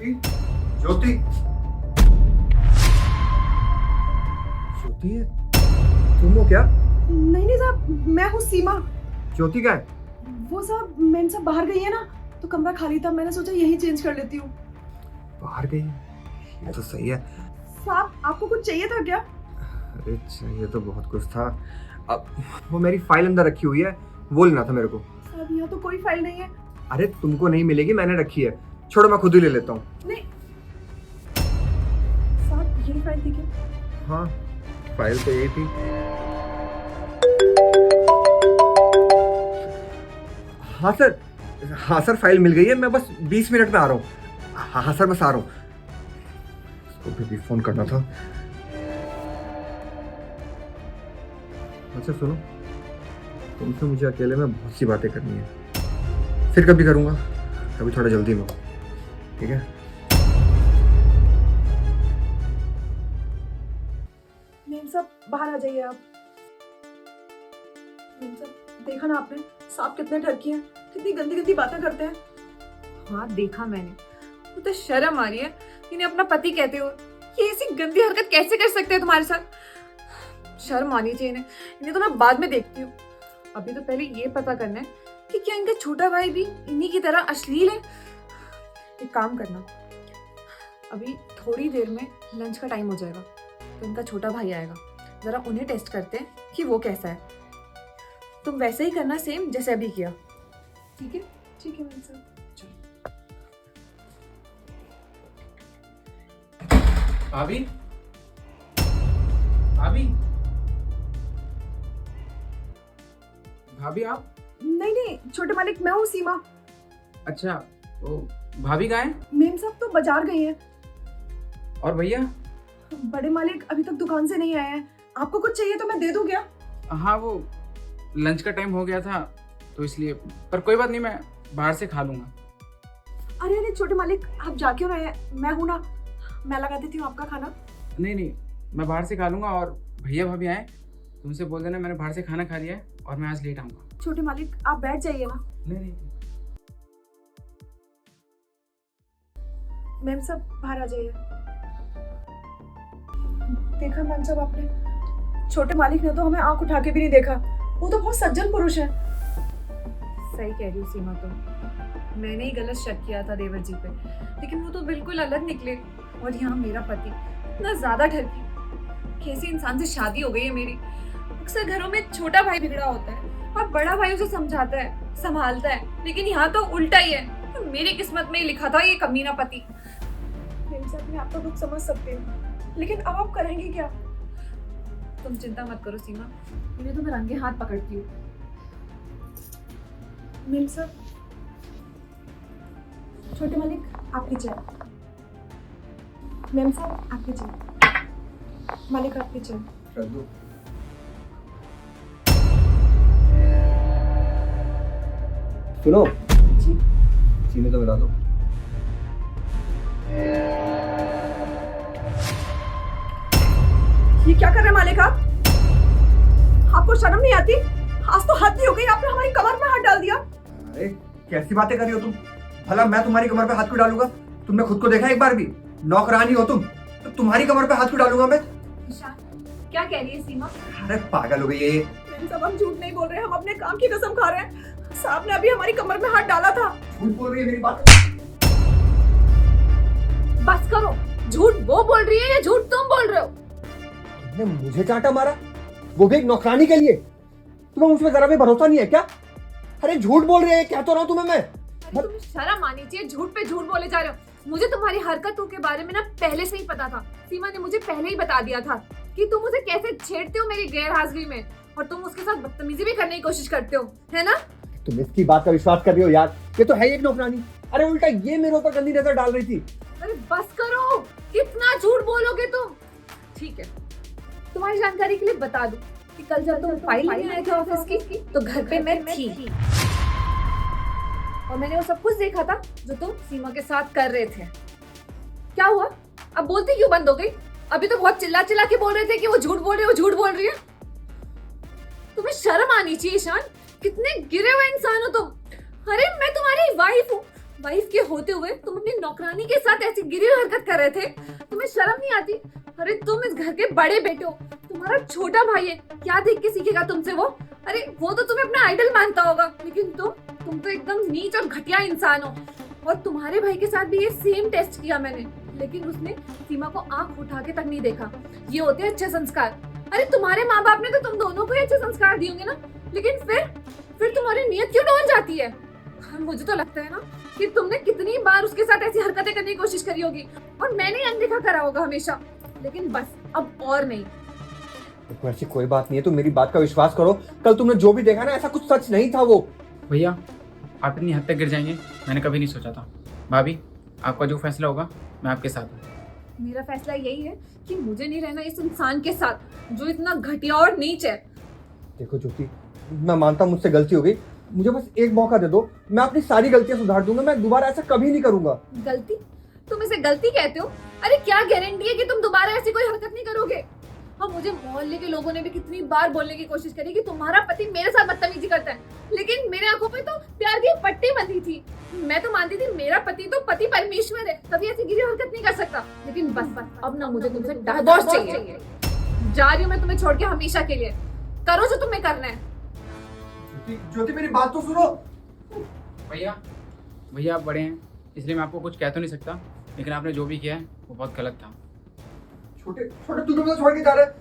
ज्योति, ज्योति, ज्योति, तुम हो क्या? नहीं साहब, मैं हूँ सीमा। ज्योति क्या है? वो साहब मैंने सब बाहर गई है ना, तो कमरा खाली था, मैंने सोचा यही चेंज कर लेती हूँ। बाहर गई है? ये तो सही है। साहब आपको कुछ चाहिए था क्या? अरे चाहिए तो बहुत कुछ था। अब वो मेरी फाइल अंदर रखी हुई है, वो लेना था मेरे को। साहब यहाँ तो कोई फाइल नहीं है। अरे तुमको नहीं मिलेगी, मैंने रखी है। छोड़ो, मैं खुद ही ले लेता हूँ। नहीं साहब, यही फाइल थी क्या? हाँ, फाइल तो यही थी। हाँ सर, हाँ सर, फाइल मिल गई है। मैं बस 20 मिनट में आ रहा हूँ। हाँ हाँ सर, बस आ रहा हूँ। उसको भी फोन करना था। अच्छा सुनो, तुमसे मुझे अकेले में बहुत सी बातें करनी है। फिर कभी करूँगा, अभी थोड़ा जल्दी में हूँ, ठीक है? मेम साहब बाहर आ जाइए आप। मेम साहब देखा ना आपने, साहब कितने ठरकी हैं, कितनी गंदी गंदी बातें करते हैं। हाँ देखा मैंने, मुझे तो शर्म आ रही है। इन्हें अपना पति कहते हो, ये ऐसी गंदी हरकत कैसे कर सकते हैं तुम्हारे साथ? शर्म आनी चाहिए इन्हें। इन्हें तो मैं बाद में देखती हूँ, अभी तो पहले ये पता करना है कि क्या इनका छोटा भाई भी इन्हीं की तरह अश्लील है। एक काम करना, अभी थोड़ी देर में लंच का टाइम हो जाएगा, तो इनका छोटा भाई आएगा, जरा उन्हें टेस्ट करते हैं कि वो कैसा है। तुम वैसे ही करना, सेम जैसे अभी किया, ठीक है? ठीक है मेम साहब। भाभी, भाभी, भाभी आप? नहीं छोटे मालिक, मैं हूँ सीमा। अच्छा, वो भाभी कहाँ है? मेम साहब तो बाजार गई हैं। और भैया? बड़े मालिक अभी तक दुकान से नहीं आए हैं। आपको कुछ चाहिए तो मैं दे दूं क्या? हाँ, वो लंच का टाइम हो गया था तो इसलिए, पर कोई बात नहीं, मैं बाहर से खा लूंगा। अरे छोटे मालिक, आप जा क्यों रहे हैं? मैं हूं ना, मैं लगा देती हूँ आपका खाना। नहीं, मैं बाहर से खा लूंगा। और भैया भाभी आए तो उनसे बोल देना मैंने बाहर से खाना खा लिया है और मैं आज लेट आऊँगा। छोटे मालिक आप बैठ जाइए ना। नहीं, मैम साहब बाहर आ जाइए। देखा मैम साहब आपने, छोटे मालिक ने तो हमें आंख उठा के भी नहीं देखा। वो तो बहुत सज्जन पुरुष है। सही कह रही हो सीमा, तो मैंने ही गलत शक किया था देवर जी पे, लेकिन वो तो बिल्कुल अलग निकले। और यहाँ मेरा पति इतना ज्यादा ठरकी, कैसे इंसान से शादी हो गई है मेरी। अक्सर घरों में छोटा भाई बिगड़ा होता है और बड़ा भाई उसे समझाता है, संभालता है, लेकिन यहाँ तो उल्टा ही है। मेरी किस्मत में ही लिखा था ये कमीना पति। मैम साहब मैं आपका दुख समझ सकती हूँ, लेकिन अब आप करेंगे क्या? तुम चिंता मत करो सीमा, इन्हें तो मैं रंगे हाथ पकड़ती हूँ। मैम साहब, छोटे मालिक आपकी चाय। मैम साहब आपकी चाय। मालिक आपकी चाय। कर दो। सुनो, जी चीनी तो मिला दो। ये क्या कर रहे हैं मालिक आप? आपको शर्म नहीं आती? आज तो हद ही हो गई, आपने हमारी कमर में हाथ डाल दिया। अरे कैसी बातें कर रही हो तुम? भला मैं तुम्हारी कमर पे हाथ क्यों डालूंगा? तुमने खुद को देखा एक बार भी? नौकरानी हो तुम, तो तुम्हारी कमर पे हाथ क्यों डालूंगा मैं? ईशान, क्या कह रही है सीमा? अरे पागल हो गई है ये। मैम साहब हम झूठ नहीं बोल रहे हैं, हम अपने काम की कसम खा रहे हैं। साहब ने अभी हमारी कमर में हाथ डाला था। झूठ बोल रही है मेरी बात। बस करो, झूठ वो बोल रही है या झूठ तुम बोल रहे हो? तुमने मुझे चांटा मारा, वो भी एक नौकरानी के लिए। तुम्हें मुझ पे जरा भी भरोसा नहीं है क्या? अरे झूठ बोल रही है, क्या तो रहा हूं तुम्हें मैं। अरे तुम्हें शर्म आनी चाहिए, झूठ पे झूठ बोले जा रहे हो। मुझे तुम्हारी हरकतों के बारे में ना पहले से ही पता था। सीमा ने मुझे पहले ही बता दिया था कि तुम उसे कैसे छेड़ते हो मेरी गैर हाजिरी में, और तुम उसके साथ बदतमीजी भी करने की कोशिश करते हो, है ना? तुम इसकी बात का विश्वास कर रही हो यार? ये तो है ही एक नौकरानी। अरे उल्टा ये मेरे ऊपर गंदी नजर डाल रही थी। अरे बस करो, कितना झूठ बोलोगे तुम? ठीक है, तुम्हारी जानकारी के लिए बता दूं कि कल जब तुम फाइल लेने आए थे ऑफिस की, तो घर पे मैं थी और मैंने वो सब कुछ देखा था जो तुम सीमा के साथ कर रहे थे। क्या हुआ? अब बोलती क्यों बंद हो गई? अभी तो बहुत चिल्ला चिल्ला के बोल रहे थे कि वो झूठ बोल रही है, वो झूठ बोल रही है। तुम्हें शर्म आनी चाहिए ईशान, कितने गिरे हुए इंसान हो तुम। अरे मैं तुम्हारी वाइफ हूँ, वाइफ के होते हुए तुम अपनी नौकरानी के साथ ऐसी गिरी हुई हरकत कर रहे थे। तुम्हें शर्म नहीं आती? अरे तुम इस घर के बड़े बेटे हो, तुम्हारा छोटा भाई है, क्या देख के सीखेगा तुमसे वो? अरे वो तो तुम्हें अपना आइडल मानता होगा, लेकिन तुम तो एकदम नीच और घटिया इंसान हो। और तुम्हारे भाई के साथ भी ये सेम टेस्ट किया मैंने, लेकिन उसने सीमा को आंख उठा के तक नहीं देखा। ये होते हैं अच्छे संस्कार। अरे तुम्हारे माँ बाप ने तो तुम दोनों को ही अच्छे संस्कार दिए होंगे ना, लेकिन फिर तुम्हारी नीयत क्यों डोल जाती है? मुझे तो लगता है ना कि तुमने कितनी बार उसके साथ ऐसी हरकतें करने की कोशिश करी होगी और मैंने अनदेखा करा होगा हमेशा, लेकिन बस अब और नहीं। देखो ऐसी कोई बात नहीं है, तुम मेरी बात का विश्वास करो। कल तुमने जो भी देखा ना, ऐसा कुछ सच नहीं था वो। भैया आप इतनी हद तक गिर जाएंगे मैंने कभी नहीं सोचा था। भाभी आपका जो फैसला होगा मैं आपके साथ हूँ। मेरा फैसला यही है कि मुझे नहीं रहना इस इंसान के साथ जो इतना घटिया और नीच है। देखो ज्योति, मैं मानता हूँ मुझसे गलती हो गई, मुझे बस एक मौका दे दो, मैं अपनी सारी गलतियां सुधार दूंगा। मैं दोबारा ऐसा कभी नहीं करूंगा। गलती? तुम इसे गलती कहते हो? अरे क्या गारंटी है कि तुम दोबारा ऐसी कोई हरकत नहीं करोगे? और मुझे मोहल्ले के लोगों ने भी कितनी बार बोलने की कोशिश करी कि तुम्हारा पति मेरे साथ बदतमीजी करता है, लेकिन मेरे आंखों पे तो प्यार की पट्टी बंधी थी। मैं तो मानती थी मेरा पति तो पति परमेश्वर है, कभी ऐसी गिरी हरकत नहीं कर सकता। लेकिन बस अब ना मुझे तुमसे डिवोर्स चाहिए। जा रही हूँ मैं तुम्हें छोड़ के हमेशा के लिए। करो जो तुम्हें करना है। ज्योति मेरी बात तो सुनो। भैया आप बड़े हैं इसलिए मैं आपको कुछ कह तो नहीं सकता, लेकिन आपने जो भी किया है वो बहुत गलत था। छोटे छोटे तुझे मुझे छोड़ के जा रहे हैं।